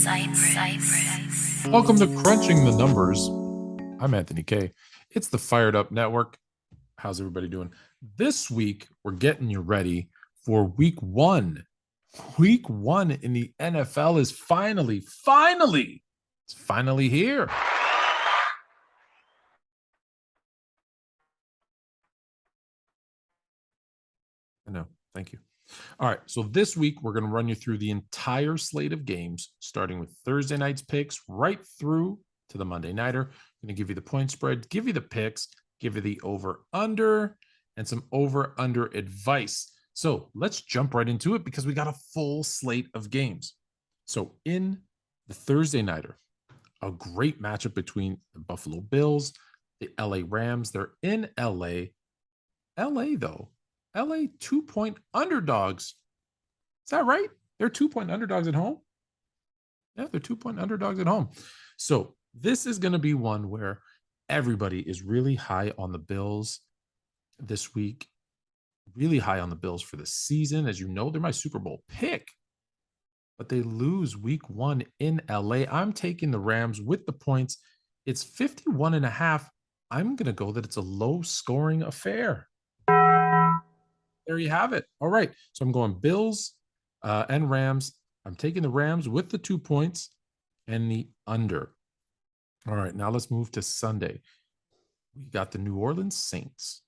Welcome to Crunching the Numbers. I'm Anthony K. It's the Fired Up Network. How's everybody doing? This week, we're getting you ready for week one. Week one in the NFL is finally here. I know. Thank you. All right. So this week, we're going to run you through the entire slate of games, starting with Thursday night's picks right through to the Monday nighter. I'm going to give you the point spread, give you the picks, give you the over-under, and some over-under advice. So let's jump right into it because we got a full slate of games. So in the Thursday nighter, a great matchup between the Buffalo Bills, the LA Rams. They're in LA. LA, though. LA 2-point underdogs. Is that right? They're 2-point underdogs at home? Yeah, they're 2-point underdogs at home. So this is going to be one where everybody is really high on the Bills this week, really high on the Bills for the season. As you know, they're my Super Bowl pick, but they lose week one in LA. I'm taking the Rams with the points. It's 51.5. I'm going to go that it's a low-scoring affair. There you have it. All right. So I'm going Bills and Rams. I'm taking the Rams with the 2 points and the under. All right. Now let's move to Sunday. We got the New Orleans Saints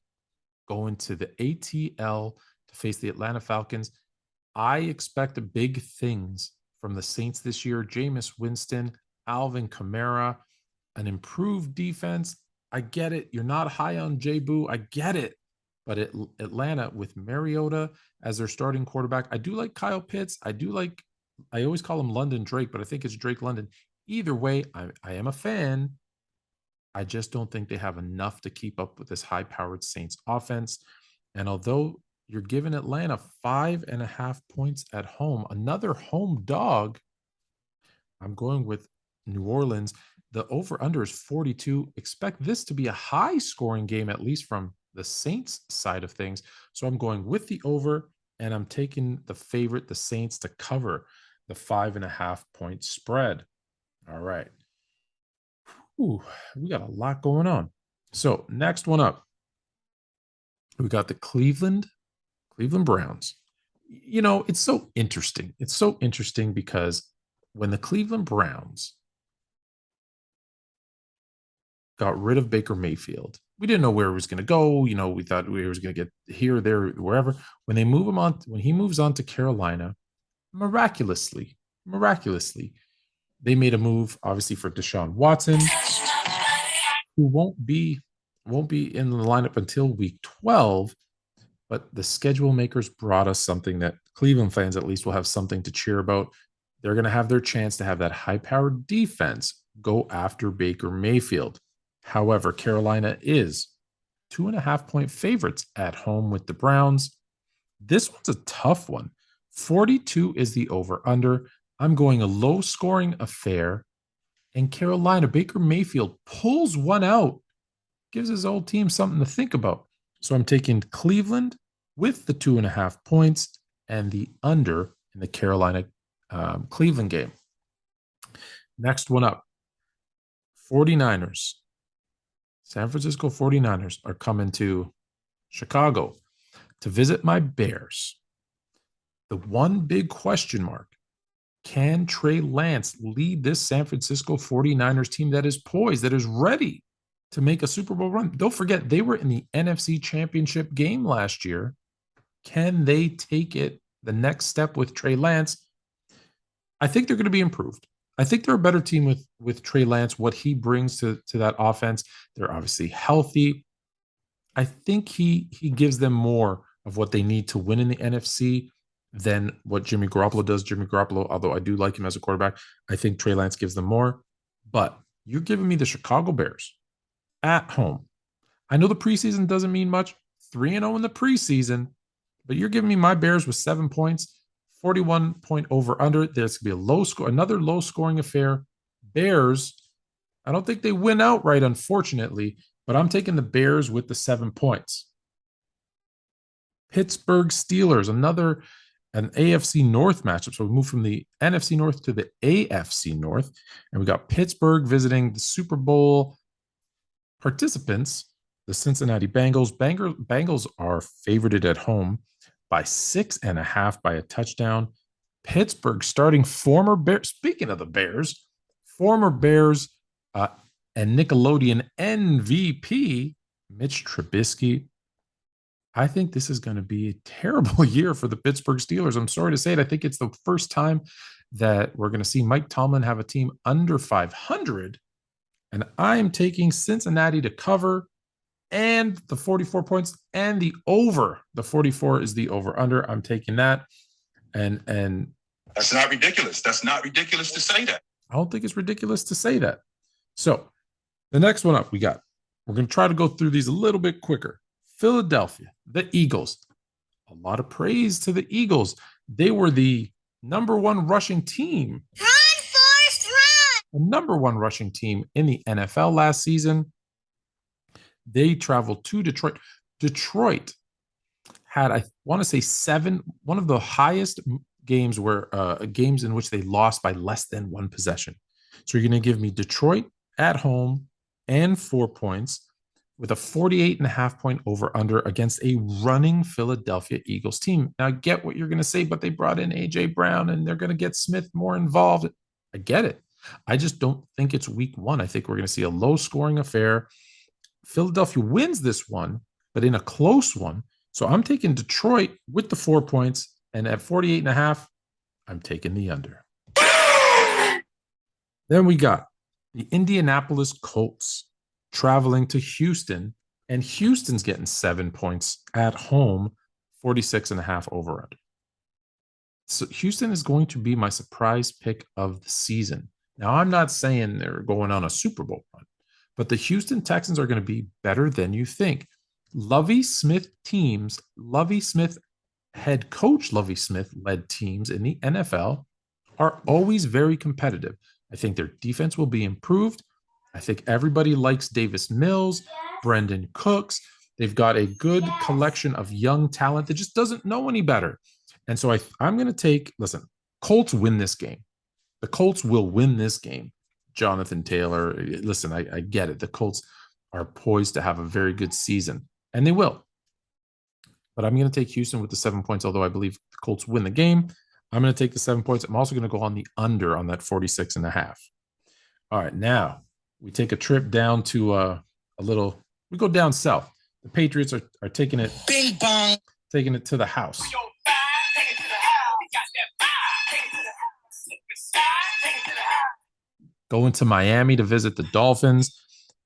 going to the ATL to face the Atlanta Falcons. I expect big things from the Saints this year. Jameis Winston, Alvin Kamara, an improved defense. I get it. You're not high on J-Boo. I get it. But Atlanta with Mariota as their starting quarterback, I do like Kyle Pitts. I always call him London Drake, but I think it's Drake London. Either way, I am a fan. I just don't think they have enough to keep up with this high-powered Saints offense. And although you're giving Atlanta 5.5 points at home, another home dog, I'm going with New Orleans. The over-under is 42. Expect this to be a high-scoring game, at least from the Saints side of things. So I'm going with the over, and I'm taking the favorite, the Saints, to cover the 5.5 point spread. All right. Ooh, we got a lot going on. So next one up, we got the Cleveland Browns. You know, it's so interesting. It's so interesting because when the Cleveland Browns got rid of Baker Mayfield, we didn't know where he was going to go. You know, we thought we was going to get here, there, wherever. When he moves on to Carolina, miraculously, they made a move, obviously, for Deshaun Watson, who won't be in the lineup until week 12. But the schedule makers brought us something that Cleveland fans at least will have something to cheer about. They're going to have their chance to have that high-powered defense go after Baker Mayfield. However, Carolina is 2.5 point favorites at home with the Browns. This one's a tough one. 42 is the over-under. I'm going a low-scoring affair. And Carolina, Baker Mayfield pulls one out, gives his old team something to think about. So I'm taking Cleveland with the 2.5 points and the under in the Carolina Cleveland game. Next one up, 49ers. San Francisco 49ers are coming to Chicago to visit my Bears. The one big question mark, can Trey Lance lead this San Francisco 49ers team that is poised, that is ready to make a Super Bowl run? Don't forget, they were in the NFC Championship game last year. Can they take it the next step with Trey Lance? I think they're going to be improved. I think they're a better team with Trey Lance, what he brings to that offense. They're obviously healthy. I think he gives them more of what they need to win in the NFC than what Jimmy Garoppolo does. Jimmy Garoppolo, although I do like him as a quarterback, I think Trey Lance gives them more. But you're giving me the Chicago Bears at home. I know the preseason doesn't mean much. 3-0 in the preseason, but you're giving me my Bears with 7 points. 41 point over under. There's going to be another low scoring affair. Bears, I don't think they win outright, unfortunately, but I'm taking the Bears with the 7 points. Pittsburgh Steelers, another an AFC North matchup. So we moved from the NFC North to the AFC North, and we got Pittsburgh visiting the Super Bowl participants, the Cincinnati Bengals. Bengals are favorited at home by 6.5 by a touchdown. Pittsburgh starting former Bears. Speaking of the Bears, former Bears and Nickelodeon MVP Mitch Trubisky. I think this is going to be a terrible year for the Pittsburgh Steelers. I'm sorry to say it. I think it's the first time that we're going to see Mike Tomlin have a team under 500. And I am taking Cincinnati to cover and the 44 points and the over. The 44 is the over under. I'm taking that. And that's not ridiculous. That's not ridiculous to say that. I don't think it's ridiculous to say that. So the next one up, we're going to try to go through these a little bit quicker. Philadelphia, the Eagles. A lot of praise to the Eagles. They were the number one rushing team. Run, Forrest, run! The number one rushing team in the NFL last season. They traveled to Detroit. Detroit had, I want to say, one of the highest games where games in which they lost by less than one possession. So you're going to give me Detroit at home and 4 points with a 48.5 point over under against a running Philadelphia Eagles team. Now, I get what you're going to say, but they brought in A.J. Brown and they're going to get Smith more involved. I get it. I just don't think it's week one. I think we're going to see a low scoring affair. Philadelphia wins this one, but in a close one. So I'm taking Detroit with the 4 points, and at 48.5, I'm taking the under. Then we got the Indianapolis Colts traveling to Houston, and Houston's getting 7 points at home, 46.5 over under. So Houston is going to be my surprise pick of the season. Now, I'm not saying they're going on a Super Bowl run, but the Houston Texans are going to be better than you think. Lovie Smith head coach Lovie Smith led teams in the NFL are always very competitive. I think their defense will be improved. I think everybody likes Davis Mills, Brendan Cooks. They've got a good collection of young talent that just doesn't know any better. And so I'm going to Colts win this game. The Colts will win this game. Jonathan Taylor, listen, I get it. The Colts are poised to have a very good season, and they will. But I'm going to take Houston with the 7 points, although I believe the Colts win the game. I'm going to take the 7 points. I'm also going to go on the under on that 46.5. All right, now we take a trip down to we go down south. The Patriots are taking it. Bing bong. Taking it to the house. Going to Miami to visit the Dolphins.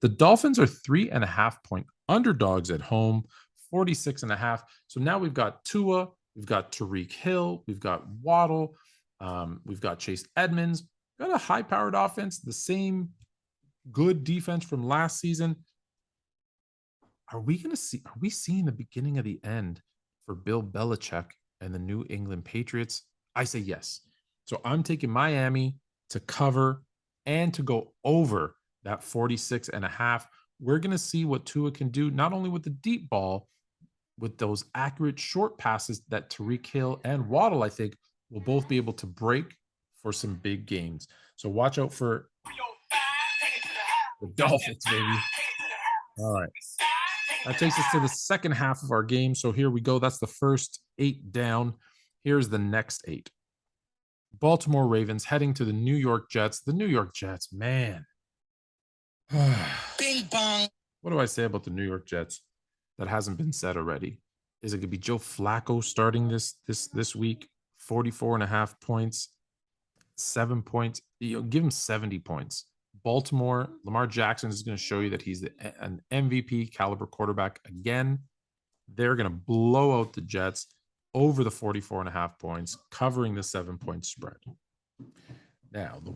The Dolphins are 3.5 point underdogs at home, 46.5. So now we've got Tua, we've got Tyreek Hill, we've got Waddle, we've got Chase Edmonds. We've got a high-powered offense, the same good defense from last season. Are we seeing the beginning of the end for Bill Belichick and the New England Patriots? I say yes. So I'm taking Miami to cover and to go over that 46.5. We're going to see what Tua can do, not only with the deep ball, with those accurate short passes that Tyreek Hill and Waddle, I think, will both be able to break for some big games. So watch out for the Dolphins, baby. All right. That takes us to the second half of our game. So here we go. That's the first 8 down. Here's the next 8. Baltimore Ravens heading to the New York Jets. The New York Jets, man. Bing bong. What do I say about the New York Jets that hasn't been said already? Is it going to be Joe Flacco starting this week? 44.5 points, 7 points. Give him 70 points. Baltimore, Lamar Jackson is going to show you that he's an MVP caliber quarterback again. They're going to blow out the Jets over the 44.5 points, covering the 7-point spread. Now, the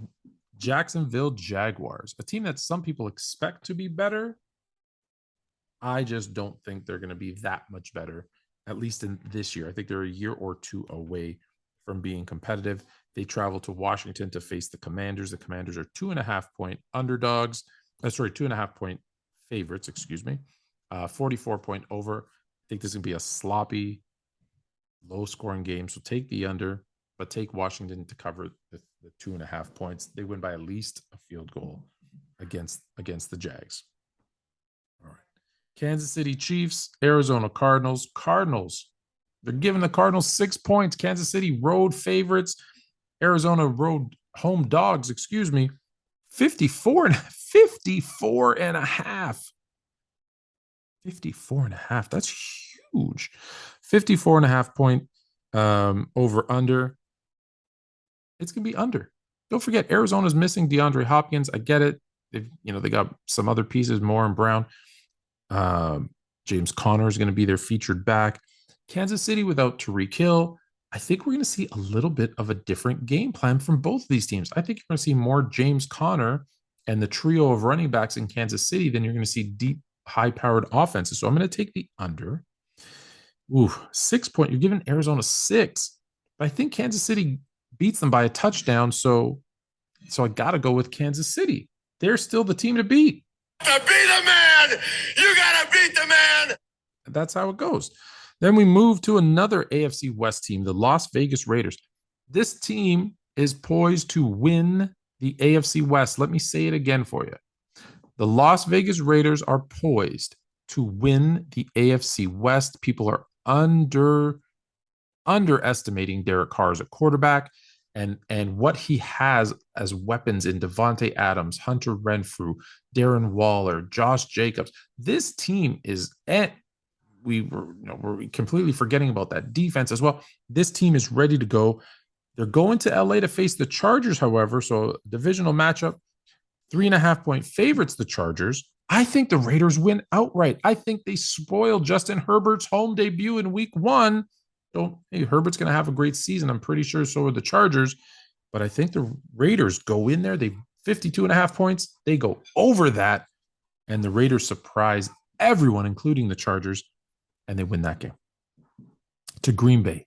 Jacksonville Jaguars, a team that some people expect to be better. I just don't think they're going to be that much better, at least in this year. I think they're a year or two away from being competitive. They travel to Washington to face the Commanders. The Commanders are 2.5 point underdogs. 2.5 point favorites, 44 point over. I think this is going to be a sloppy Low scoring game. So take the under, but take Washington to cover the 2.5 points. They win by at least a field goal against the Jags. All right. Kansas City Chiefs, Arizona Cardinals. Cardinals, they're giving the Cardinals 6 points. Kansas City road favorites. Arizona road home dogs, 54 and 54 and a half. 54 and a half. That's huge. 54 and a half point over under. It's going to be under. Don't forget, Arizona's missing DeAndre Hopkins. I get it. They got some other pieces, Moore and Brown. James Conner is going to be their featured back. Kansas City without Tyreek Hill. I think we're going to see a little bit of a different game plan from both of these teams. I think you're going to see more James Conner and the trio of running backs in Kansas City than you're going to see deep, high-powered offenses. So I'm going to take the under. Ooh, 6 point. You're giving Arizona 6. But I think Kansas City beats them by a touchdown. So I got to go with Kansas City. They're still the team to beat. To be the man, you got to beat the man. That's how it goes. Then we move to another AFC West team, the Las Vegas Raiders. This team is poised to win the AFC West. Let me say it again for you. The Las Vegas Raiders are poised to win the AFC West. People are underestimating Derek Carr as a quarterback and what he has as weapons in Devontae Adams, Hunter Renfrew, Darren Waller, Josh Jacobs. This team is we're completely forgetting about that defense as well. This team is ready to go. They're going to LA to face the Chargers, however. So divisional matchup, 3.5 point favorites, the Chargers. I think the Raiders win outright. I think they spoil Justin Herbert's home debut in week 1. Herbert's going to have a great season. I'm pretty sure so are the Chargers. But I think the Raiders go in there. They 52.5 points. They go over that. And the Raiders surprise everyone, including the Chargers. And they win that game. To Green Bay.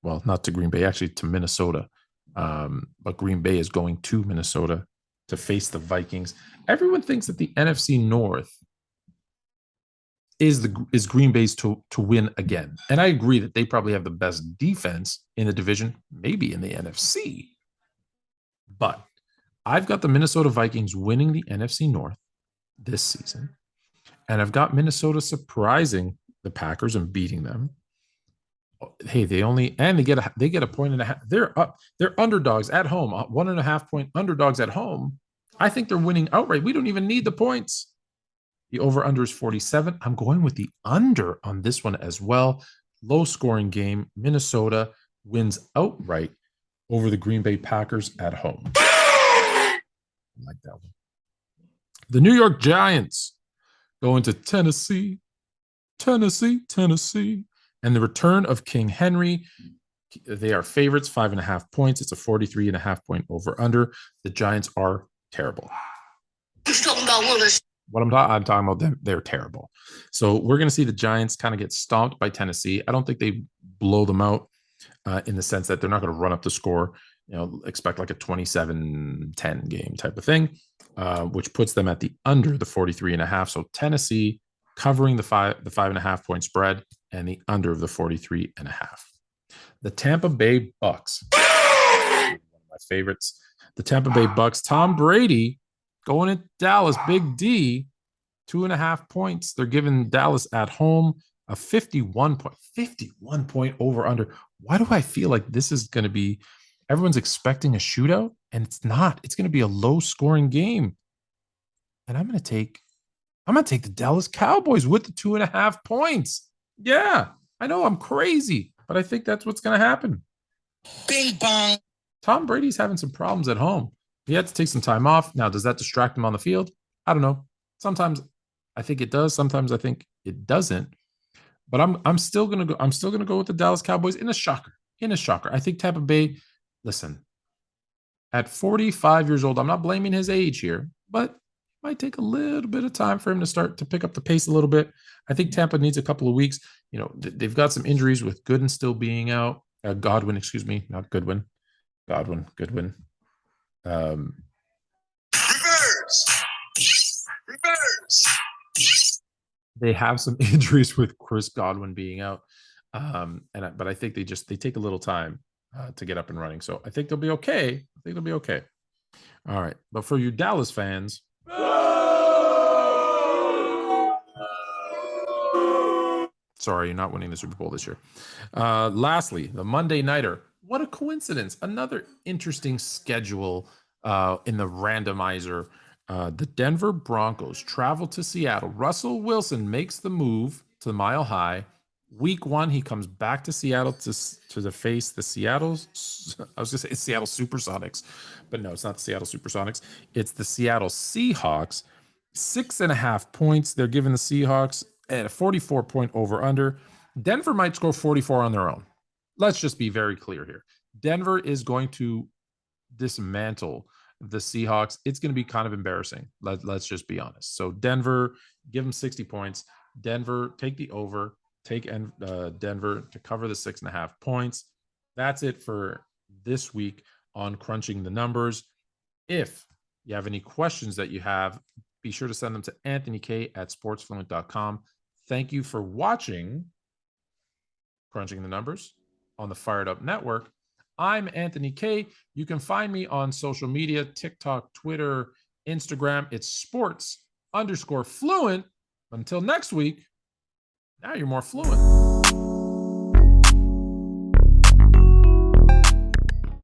Well, not to Green Bay, actually to Minnesota. But Green Bay is going to Minnesota to face the Vikings. Everyone thinks that the NFC North is Green Bay's to win again. And I agree that they probably have the best defense in the division, maybe in the NFC. But I've got the Minnesota Vikings winning the NFC North this season. And I've got Minnesota surprising the Packers and beating them. Hey, they get a point and a half. They're underdogs at home, 1.5 point underdogs at home. I think they're winning outright. We don't even need the points. The over-under is 47. I'm going with the under on this one as well. Low-scoring game. Minnesota wins outright over the Green Bay Packers at home. I like that one. The New York Giants go into Tennessee. And the return of King Henry. They are favorites, 5.5 points. It's a 43.5 point over-under. The Giants are terrible. Who's talking about Willis? I'm talking about them. They're terrible. So we're going to see the Giants kind of get stomped by Tennessee. I don't think they blow them out in the sense that they're not going to run up the score. Expect like a 27-10 game type of thing, which puts them at the under the 43.5. So Tennessee covering the 5.5 point spread and the under of the 43.5. The Tampa Bay Bucks, one of my favorites. The Tampa Bay Bucks, Tom Brady going into Dallas, Big D, 2.5 points. They're giving Dallas at home a 51 point over under. Why do I feel like this is going to be, everyone's expecting a shootout and it's not. It's going to be a low scoring game. And I'm going to take the Dallas Cowboys with the 2.5 points. Yeah, I know I'm crazy, but I think that's what's going to happen. Bing bong. Tom Brady's having some problems at home. He had to take some time off. Now, does that distract him on the field? I don't know. Sometimes I think it does. Sometimes I think it doesn't. But I'm still gonna go. I'm still gonna go with the Dallas Cowboys in a shocker. I think Tampa Bay. Listen, at 45 years old, I'm not blaming his age here, but it might take a little bit of time for him to start to pick up the pace a little bit. I think Tampa needs a couple of weeks. They've got some injuries with Gooden still being out. Godwin, excuse me, not Goodwin. Goodwin. Reverse. They have some injuries with Chris Godwin being out. But I think they take a little time to get up and running. So I think they'll be okay. I think they'll be okay. All right. But for you Dallas fans, sorry, you're not winning the Super Bowl this year. Lastly, the Monday Nighter. What a coincidence. Another interesting schedule in the randomizer. The Denver Broncos travel to Seattle. Russell Wilson makes the move to the Mile High. Week 1, he comes back to Seattle to face the Seattle Supersonics, but no, it's not the Seattle Supersonics. It's the Seattle Seahawks. 6.5 points. They're giving the Seahawks at a 44-point over-under. Denver might score 44 on their own. Let's just be very clear here. Denver is going to dismantle the Seahawks. It's going to be kind of embarrassing. Let's just be honest. So Denver, give them 60 points. Denver, take the over. Take Denver to cover the 6.5 points. That's it for this week on Crunching the Numbers. If you have any questions that you have, be sure to send them to anthonyk@sportsfluent.com. Thank you for watching Crunching the Numbers on the Fired Up Network. I'm Anthony K. You can find me on social media, TikTok, Twitter, Instagram. It's sports_fluent. Until next week, now you're more fluent.